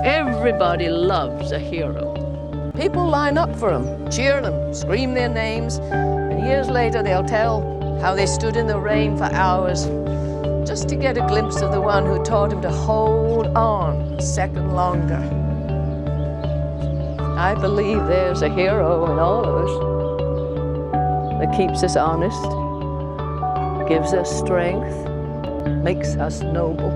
Everybody loves a hero. People line up for them, cheer them, scream their names, and years later they'll tell how they stood in the rain for hours just to get a glimpse of the one who taught him to hold on a second longer. I believe there's a hero in all of us that keeps us honest, gives us strength, makes us noble,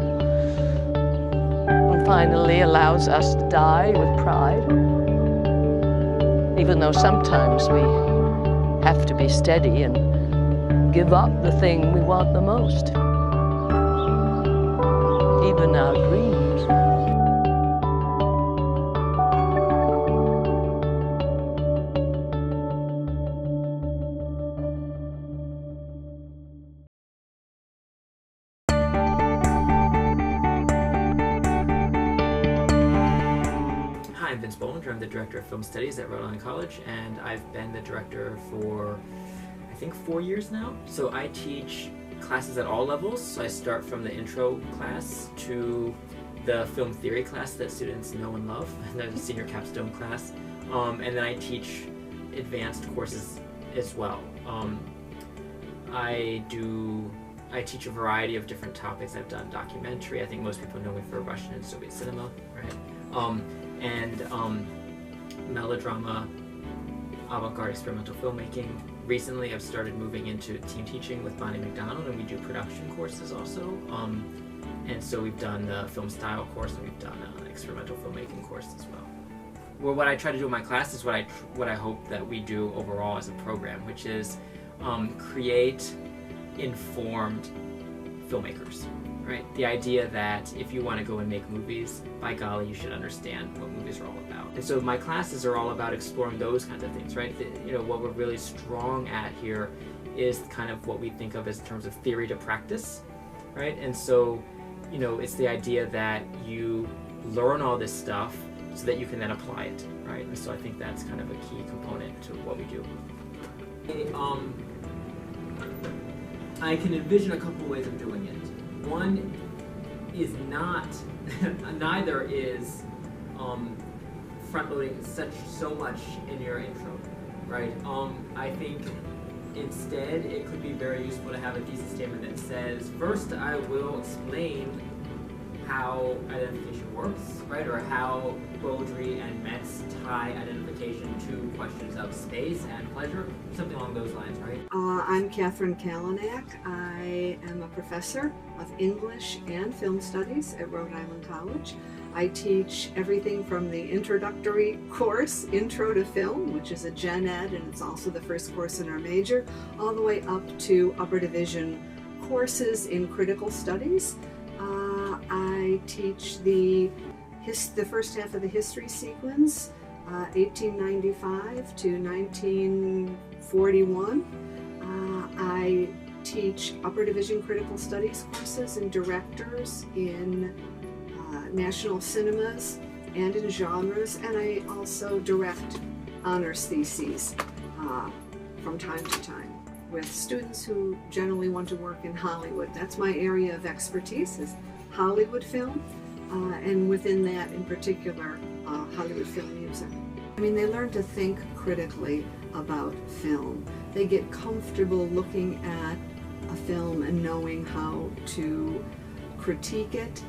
and finally allows us to die with pride, even though sometimes we have to be steady and give up the thing we want the most, even our dreams. Hi, I'm Vince Bollinger. I'm the Director of Film Studies at Rhode Island College, and I've been the director for, I think, 4 years now. So I teach classes at all levels. So I start from the intro class to the film theory class that students know and love, and then the senior capstone class. And then I teach advanced courses as well. I teach a variety of different topics. I've done documentary. I think most people know me for Russian and Soviet cinema, right? And melodrama, avant-garde experimental filmmaking. Recently I've started moving into team teaching with Bonnie McDonald, and we do production courses also. And so we've done the film style course, and we've done an experimental filmmaking course as well. Well, what I try to do in my class is what I hope that we do overall as a program, which is create informed filmmakers. Right? The idea that if you want to go and make movies, by golly, you should understand what movies are all about. And so my classes are all about exploring those kinds of things, right? What we're really strong at here is kind of what we think of as in terms of theory to practice, right? And so, it's the idea that you learn all this stuff so that you can then apply it, right? And so I think that's kind of a key component to what we do. I can envision a couple ways of doing it. One is neither is front-loading so much in your intro, right? I think instead it could be very useful to have a thesis statement that says, first I will explain how identification works, right? Or how Beaudry and Metz tie identification to questions of space and pleasure, something along those lines, right? I'm Catherine Kalinak. I am a professor of English and Film Studies at Rhode Island College. I teach everything from the introductory course, Intro to Film, which is a gen ed, and it's also the first course in our major, all the way up to upper division courses in critical studies. I teach the first half of the history sequence, 1895 to 1941. I teach upper division critical studies courses and directors in national cinemas and in genres, and I also direct honors theses from time to time with students who generally want to work in Hollywood. That's my area of expertise, is Hollywood film, and within that in particular, Hollywood film music. I mean, they learn to think critically about film. They get comfortable looking at a film and knowing how to critique it.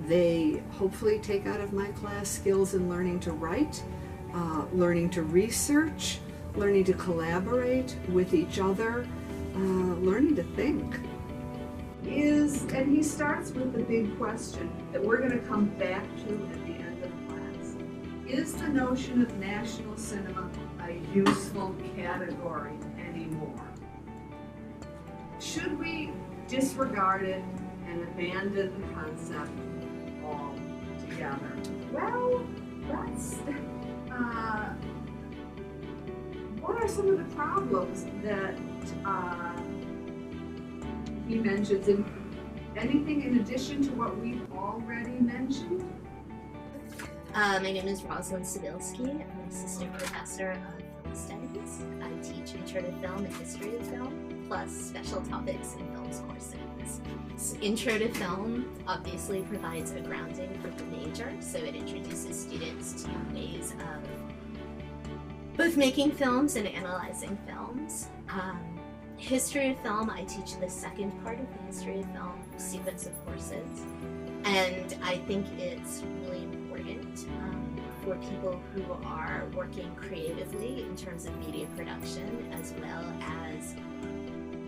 They hopefully take out of my class skills in learning to write, learning to research, learning to collaborate with each other, learning to think. And he starts with the big question that we're going to come back to at the end of class. Is the notion of national cinema a useful category anymore? Should we disregard it and abandon the concept altogether? Well, that's what are some of the problems that he mentions? And anything in addition to what we've already mentioned? My name is Rosalind Sabilski. I'm an assistant professor of film studies. I teach intro to film and history of film, plus special topics and films courses. So Intro to Film obviously provides a grounding for the major, so it introduces students to ways of both making films and analyzing films. History of Film, I teach the second part of the History of Film sequence of courses, and I think it's really important for people who are working creatively in terms of media production, as well as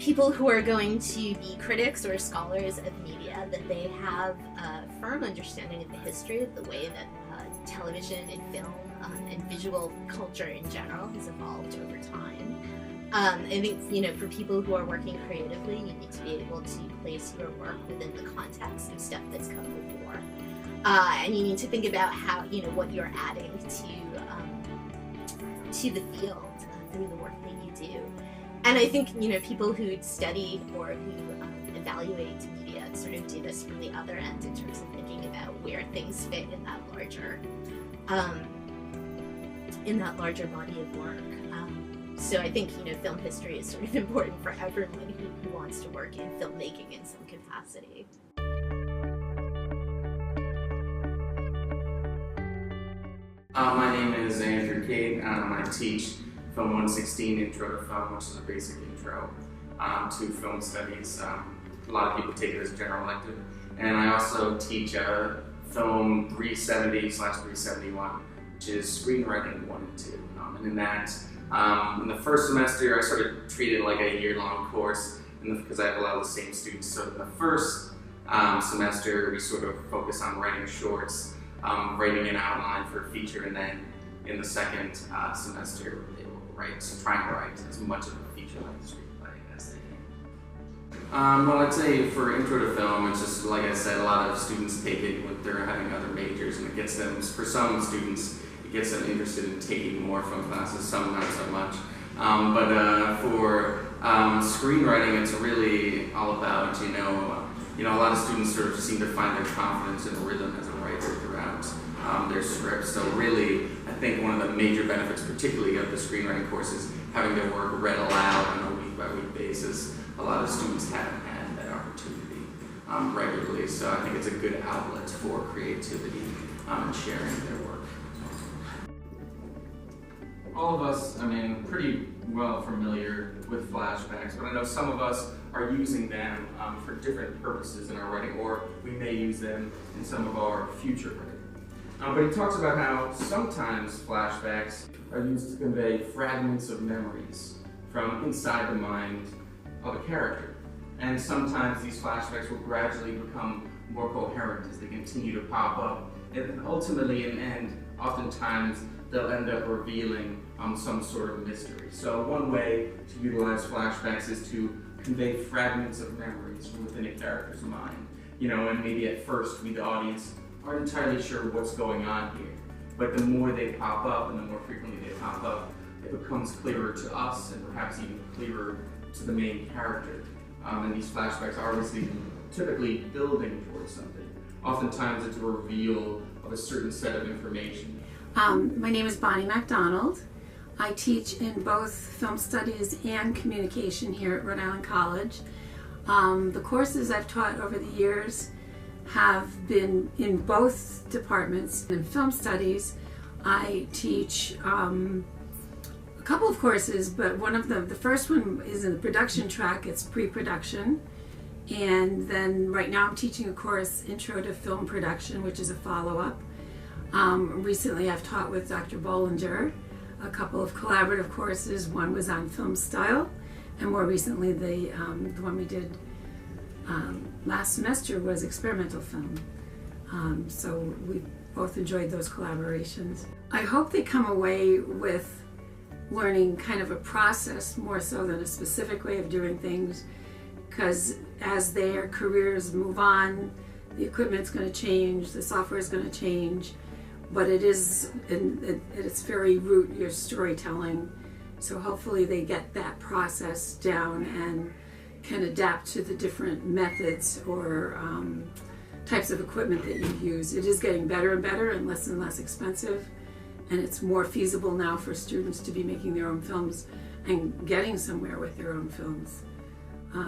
people who are going to be critics or scholars of media, that they have a firm understanding of the history of the way that television and film and visual culture in general has evolved over time. I think, for people who are working creatively, you need to be able to place your work within the context of stuff that's come before. And you need to think about how, what you're adding to the field through the work that you do. And I think, people who study or who evaluate media sort of do this from the other end in terms of thinking about where things fit in that larger body of work. So I think, film history is sort of important for everyone who wants to work in filmmaking in some capacity. My name is Andrew Cade. I teach Film 116 Intro to Film, which is a basic intro to film studies. A lot of people take it as a general elective. And I also teach Film 370/371, which is screenwriting 1 and 2. And in that, in the first semester, I sort of treat it like a year-long course because I have a lot of the same students. So in the first semester, we sort of focus on writing shorts, writing an outline for a feature, and then in the second semester, they will try and write as much of a feature-length screenplay as they can. Well, I'd say for Intro to Film, it's just, like I said, a lot of students take it when they're having other majors, and it gets them, for some students, it gets them interested in taking more film classes, some not so much. But for screenwriting, it's really all about, a lot of students sort of seem to find their confidence in rhythm as a writer throughout their script. So really, I think one of the major benefits, particularly of the screenwriting course, is having their work read aloud on a week-by-week basis. A lot of students haven't had that opportunity regularly, so I think it's a good outlet for creativity and sharing their work. All of us, pretty well familiar with flashbacks, but I know some of us are using them for different purposes in our writing, or we may use them in some of our future writing. But he talks about how sometimes flashbacks are used to convey fragments of memories from inside the mind of a character. And sometimes these flashbacks will gradually become more coherent as they continue to pop up. And ultimately, in the end, oftentimes they'll end up revealing some sort of mystery. So one way to utilize flashbacks is to convey fragments of memories from within a character's mind. And maybe at first we, the audience, aren't entirely sure what's going on here. But the more they pop up and the more frequently they pop up, it becomes clearer to us and perhaps even clearer to the main character. And these flashbacks are obviously typically building towards something. Oftentimes it's a reveal of a certain set of information. My name is Bonnie MacDonald. I teach in both film studies and communication here at Rhode Island College. The courses I've taught over the years have been in both departments. In film studies, I teach a couple of courses, but one of them, the first one is in the production track. It's pre-production. And then right now I'm teaching a course, Intro to Film Production, which is a follow-up. Recently I've taught with Dr. Bollinger a couple of collaborative courses. One was on film style, and more recently the one we did last semester was experimental film. So we both enjoyed those collaborations. I hope they come away with learning kind of a process more so than a specific way of doing things, because as their careers move on, the equipment's going to change, the software is going to change, but it is, at its very root, your storytelling. So hopefully they get that process down and can adapt to the different methods or types of equipment that you use. It is getting better and better and less expensive, and it's more feasible now for students to be making their own films and getting somewhere with their own films.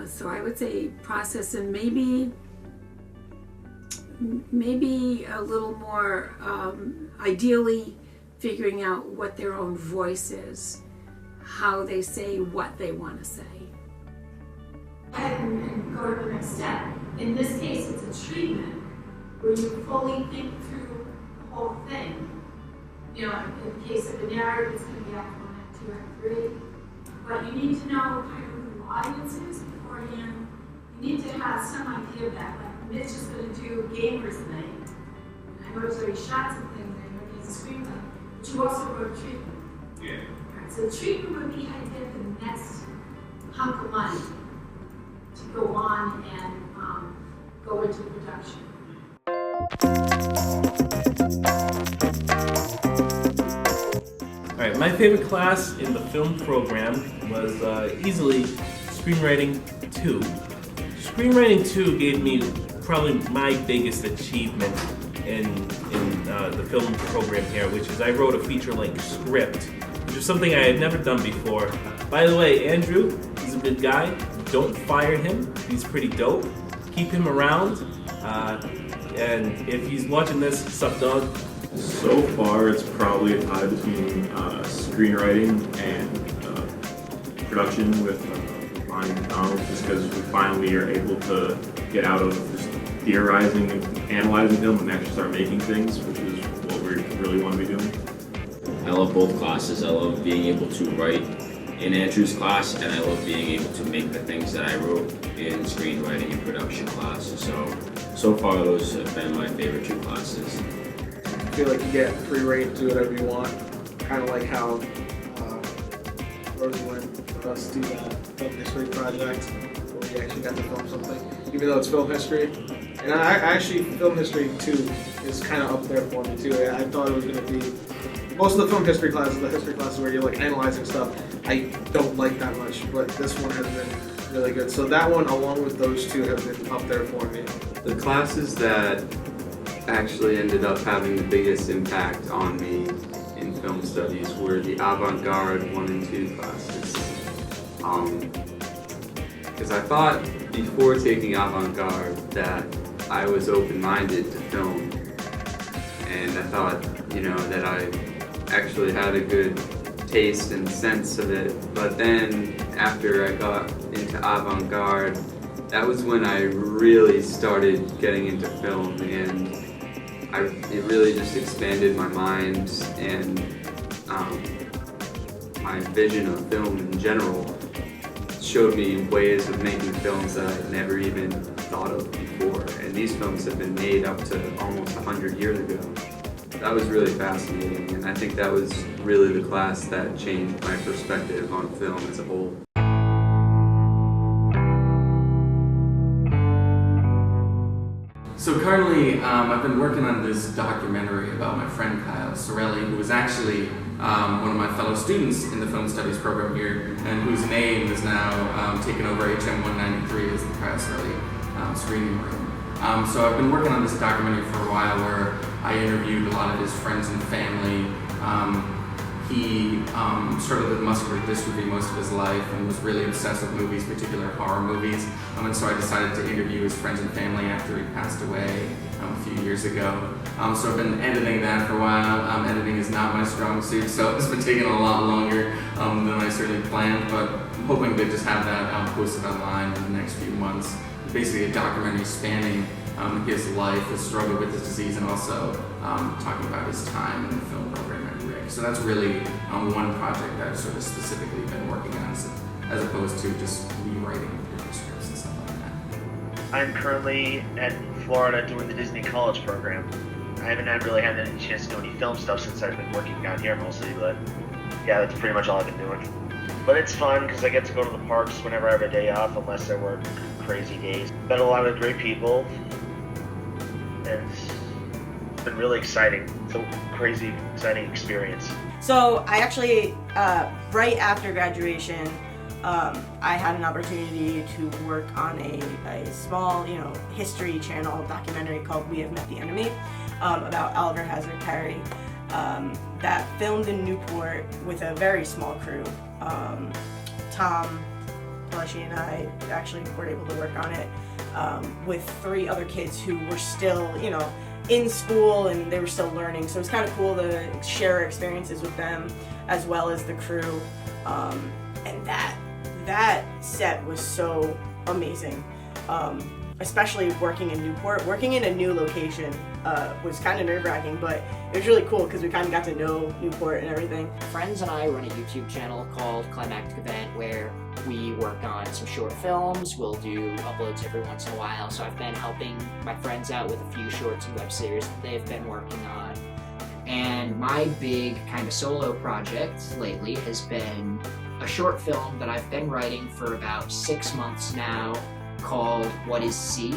So I would say process, and maybe a little more, ideally figuring out what their own voice is, how they say what they want to say. And go to the next step. In this case, it's a treatment where you fully think through the whole thing. You know, in the case of the narrative, it's going to be Act 1, Act 2, Act 3. But you need to know kind of who the audience is beforehand. You need to have some idea of that. Like, Mitch is going to do gamers night. I know there's already shots of things, I know he's a screenplay. But you also wrote treatment. Yeah. Right, so the treatment would be how to get the next hunk of money to go on and go into production. All right, my favorite class in the film program was easily Screenwriting 2. Screenwriting 2 gave me probably my biggest achievement in the film program here, which is I wrote a feature-length script, which is something I had never done before. By the way, Andrew, he's a good guy. Don't fire him. He's pretty dope. Keep him around. And if he's watching this, sup, dog? So far, it's probably a tie between screenwriting and production with Bonnie McDonald, just because we finally are able to get out of just theorizing and analyzing film and actually start making things, which is what we really want to be doing. I love both classes. I love being able to write in Andrew's class, and I love being able to make the things that I wrote in screenwriting and production class. So far, those have been my favorite two classes. I feel like you get free reign to do whatever you want, kind of like how Rosie went let us do that film history project where we actually got to film something, even though it's film history. And I actually, film history too is kind of up there for me too. I thought it was going to be, most of the film history classes, the history classes where you're like analyzing stuff, I don't like that much, but this one has been really good. So that one, along with those two, have been up there for me. The classes that actually ended up having the biggest impact on me in film studies were the avant-garde 1 and 2 classes. Because I thought before taking avant-garde that I was open-minded to film, and I thought, you know, that I actually had a good taste and sense of it. But then after I got into avant-garde, that was when I really started getting into film, and it really just expanded my mind and my vision of film in general. Showed me ways of making films that I'd never even thought of before, and these films have been made up to almost 100 years ago. That was really fascinating, and I think that was really the class that changed my perspective on film as a whole. So currently, I've been working on this documentary about my friend Kyle Sorelli, who was actually one of my fellow students in the film studies program here, and whose name is now taken over HM 193 as the Kyle Sorelli screening room. So I've been working on this documentary for a while, where I interviewed a lot of his friends and family. He struggled with muscular dystrophy most of his life and was really obsessed with movies, particularly horror movies. And so I decided to interview his friends and family after he passed away a few years ago. So I've been editing that for a while. Editing is not my strong suit, so it's been taking a lot longer than I certainly planned, but I'm hoping to just have that posted online in the next few months. Basically a documentary spanning his life, his struggle with his disease, and also talking about his time in the film program at Rick. So that's really one project that I've sort of specifically been working on, as opposed to just rewriting different scripts and stuff like that. I'm currently at Florida doing the Disney College program. I haven't really had any chance to do any film stuff since I've been working down here mostly, but yeah, that's pretty much all I've been doing. But it's fun because I get to go to the parks whenever I have a day off, unless I work crazy days. Met a lot of great people, and it's been really exciting. It's a crazy, exciting experience. So I actually, right after graduation, I had an opportunity to work on a small, history channel documentary called We Have Met the Enemy, about Oliver Hazard Perry, that filmed in Newport with a very small crew. Tom Fleshy and I actually were able to work on it with 3 other kids who were still, you know, in school and they were still learning. So it's kind of cool to share experiences with them as well as the crew. And that set was so amazing. Especially working in Newport. Working in a new location was kind of nerve-wracking, but it was really cool because we kind of got to know Newport and everything. Friends and I run a YouTube channel called Climactic Event where we work on some short films. We'll do uploads every once in a while, so I've been helping my friends out with a few shorts and web series that they've been working on. And my big kind of solo project lately has been a short film that I've been writing for about 6 months now, called What is C?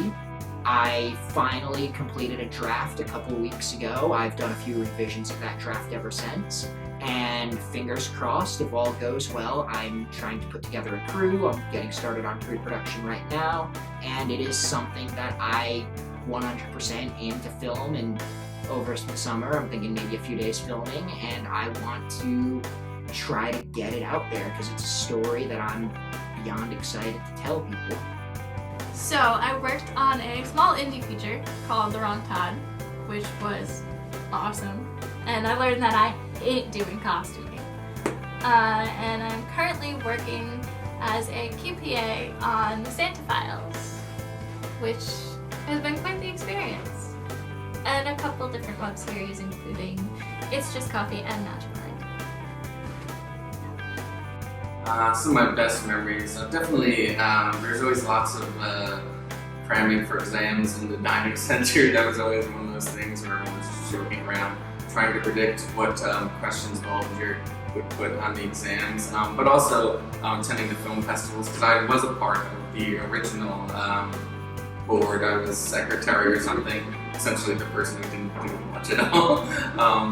I finally completed a draft a couple weeks ago. I've done a few revisions of that draft ever since. And fingers crossed, if all goes well, I'm trying to put together a crew. I'm getting started on pre-production right now. And it is something that I 100% aim to film and over the summer. I'm thinking maybe a few days filming, and I want to try to get it out there because it's a story that I'm beyond excited to tell people. So I worked on a small indie feature called The Wrong Todd, which was awesome. And I learned that I hate doing costuming. And I'm currently working as a QPA on the Santa Files, which has been quite the experience. And a couple different web series, including It's Just Coffee and Mastermind. Some of my best memories, definitely, there's always lots of cramming for exams in the dining center. That was always one of those things where everyone was just joking around, trying to predict what questions Bollinger would put on the exams, but also attending the film festivals, because I was a part of the original board. I was secretary or something, essentially the person who didn't do much at all,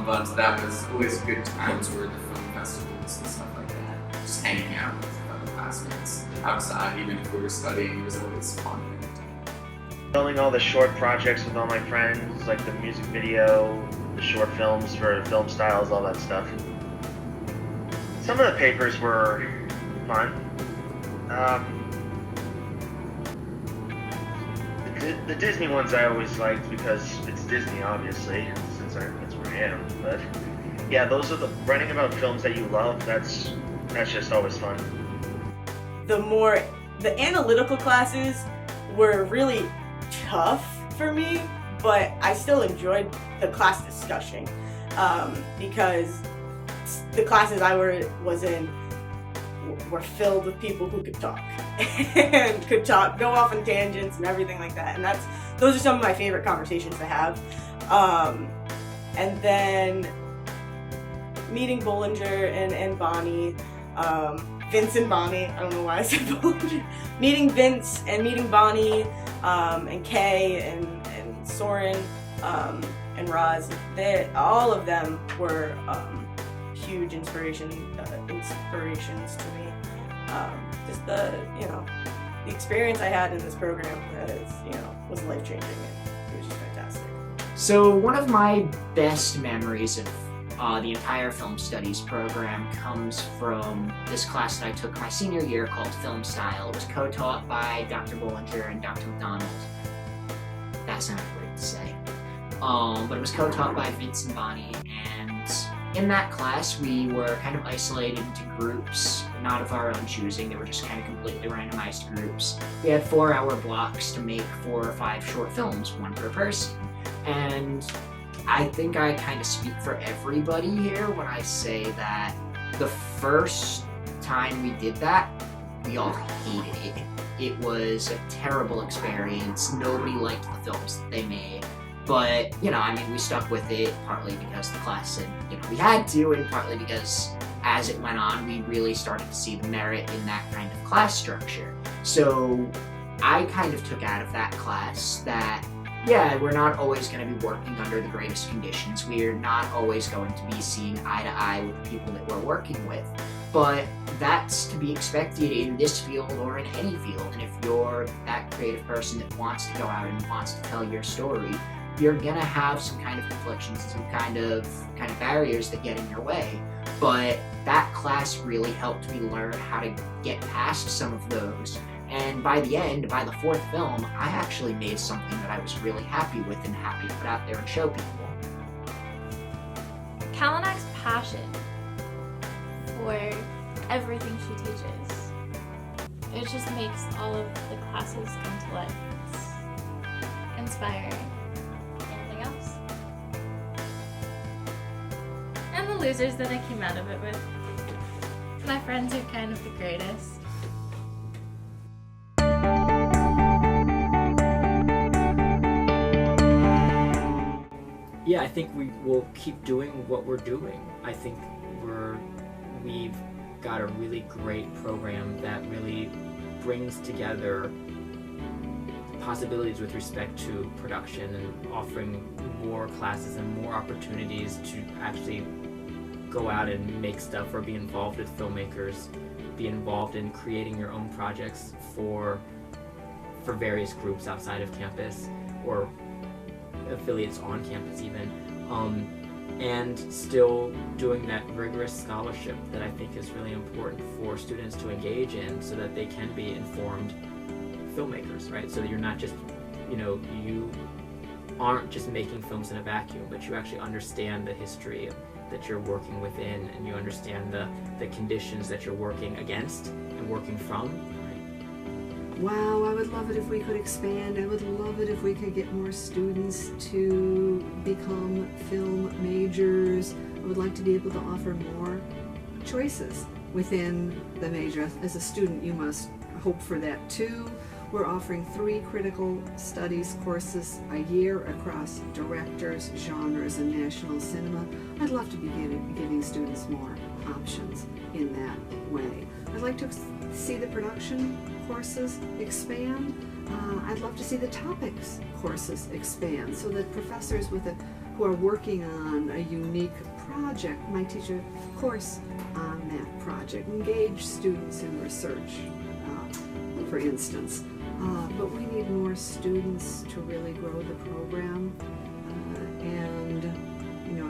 but that was always good times where the film festivals and stuff like that. Just hanging out with other classmates outside, even if we were studying, it was always fun. Filming all the short projects with all my friends, like the music video, the short films for film styles, all that stuff. Some of the papers were fun. The Disney ones I always liked because it's Disney, obviously, since that's where I am. But yeah, those are writing about films that you love. That's just always fun. The analytical classes were really tough for me, but I still enjoyed the class discussion because the classes I was in were filled with people who could talk and go off on tangents and everything like that. And those are some of my favorite conversations to have. And then meeting Bollinger and Bonnie, Vince and Bonnie, I don't know why I said Bollinger. Meeting Vince and meeting Bonnie, and Kay and Soren, and Roz, all of them were huge inspirations to me. Just the experience I had in this program was life-changing, and it was just fantastic. So one of my best memories of the entire film studies program comes from this class that I took my senior year called Film Style. It was co-taught by Dr. Bollinger and Dr. McDonald. That sounded great to say. But it was co-taught by Vince and Bonnie, and in that class we were kind of isolated into groups, not of our own choosing. They were just kind of completely randomized groups. We had 4-hour blocks to make 4 or 5 short films, one per person. And I think I kind of speak for everybody here when I say that the first time we did that, we all hated it. It was a terrible experience. Nobody liked the films that they made. But, we stuck with it, partly because the class said, we had to, and partly because as it went on, we really started to see the merit in that kind of class structure. So I kind of took out of that class that, we're not always going to be working under the greatest conditions. We're not always going to be seeing eye to eye with the people that we're working with. But that's to be expected in this field or in any field. And if you're that creative person that wants to go out and wants to tell your story, you're gonna have some kind of conflictions and some kind of barriers that get in your way. but that class really helped me learn how to get past some of those. And by the end, by the fourth film, I actually made something that I was really happy with and happy to put out there and show people. Kalinak's passion for everything she teaches, it just makes all of the classes come to life. It's inspiring. Anything else? And the losers that I came out of it with. My friends are kind of the greatest. Yeah, I think we will keep doing what we're doing. I think we've got a really great program that really brings together possibilities with respect to production and offering more classes and more opportunities to actually go out and make stuff or be involved with filmmakers, be involved in creating your own projects for various groups outside of campus or affiliates on campus even, and still doing that rigorous scholarship that I think is really important for students to engage in so that they can be informed filmmakers, right? So that you're not just, you aren't just making films in a vacuum, but you actually understand the history that you're working within, and you understand the conditions that you're working against and working from. Wow, I would love it if we could expand. I would love it if we could get more students to become film majors. I would like to be able to offer more choices within the major. As a student, you must hope for that too. We're offering 3 critical studies courses a year across directors, genres, and national cinema. I'd love to be giving students more options in that way. I'd like to see the production courses expand. I'd love to see the topics courses expand so that professors who are working on a unique project might teach a course on that project, engage students in research, for instance. But we need more students to really grow the program, and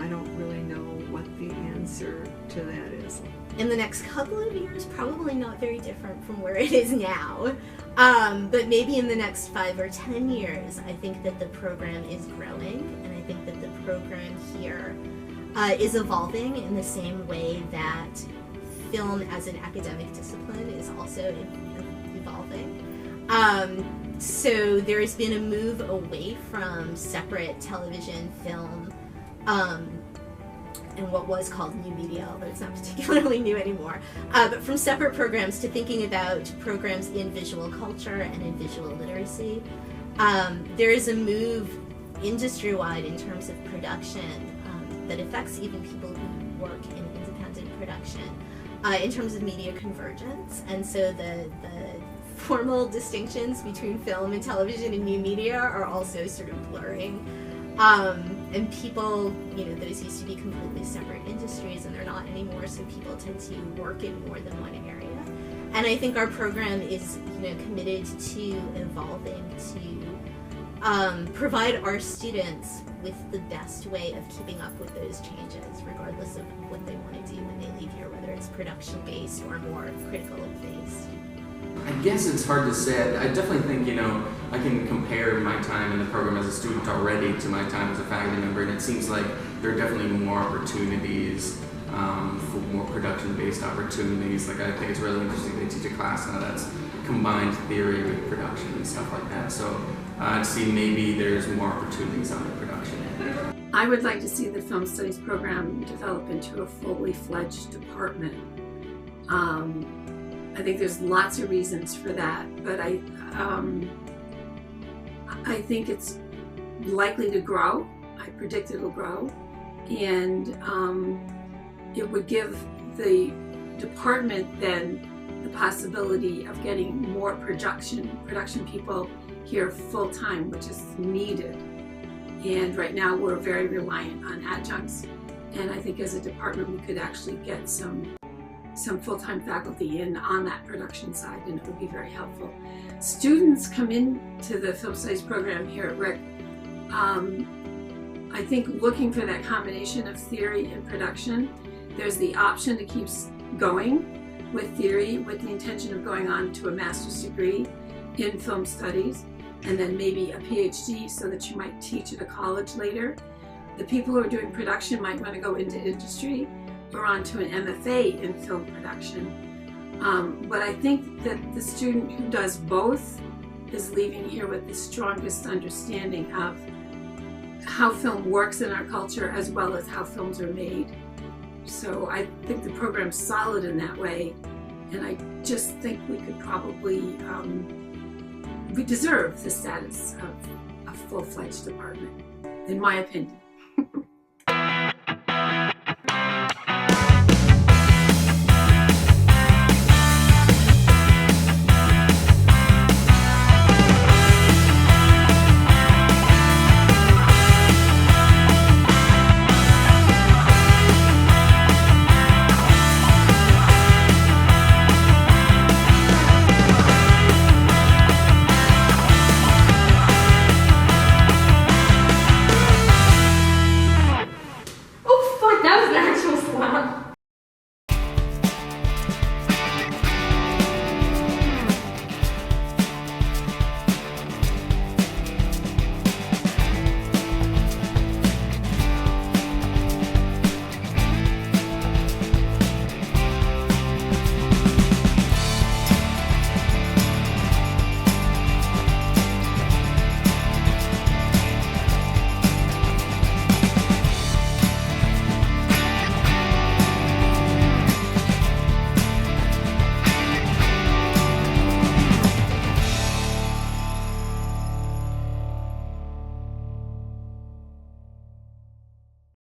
I don't really know what the answer to that is. In the next couple of years, probably not very different from where it is now, but maybe in the next 5 or 10 years, I think that the program is growing, and I think that the program here is evolving in the same way that film as an academic discipline is also evolving. So there's been a move away from separate television, film, and what was called new media, although it's not particularly new anymore, but from separate programs to thinking about programs in visual culture and in visual literacy. There is a move industry-wide in terms of production that affects even people who work in independent production in terms of media convergence, and so the formal distinctions between film and television and new media are also sort of blurring. And people, that is used to be completely separate industries, and they're not anymore, so people tend to work in more than one area. And I think our program is, committed to evolving to provide our students with the best way of keeping up with those changes, regardless of what they want to do when they leave here, whether it's production-based or more critical-based. I guess it's hard to say. I definitely think, I can compare my time in the program as a student already to my time as a faculty member, and it seems like there are definitely more opportunities for more production-based opportunities. Like, I think it's really interesting they teach a class now that's combined theory with production and stuff like that. So I'd see maybe there's more opportunities on the production. I would like to see the Film Studies program develop into a fully fledged department. I think there's lots of reasons for that, but I think it's likely to grow. I predict it'll grow, and it would give the department then the possibility of getting more production people here full time, which is needed. And right now we're very reliant on adjuncts, and I think as a department we could actually get some full-time faculty in on that production side, and it would be very helpful. Students come into the Film Studies program here at RIC, I think looking for that combination of theory and production. There's the option to keep going with theory with the intention of going on to a master's degree in film studies, and then maybe a PhD so that you might teach at a college later. The people who are doing production might want to go into industry or onto an MFA in film production. But I think that the student who does both is leaving here with the strongest understanding of how film works in our culture as well as how films are made. So I think the program's solid in that way, and I just think we could probably, we deserve the status of a full-fledged department, in my opinion.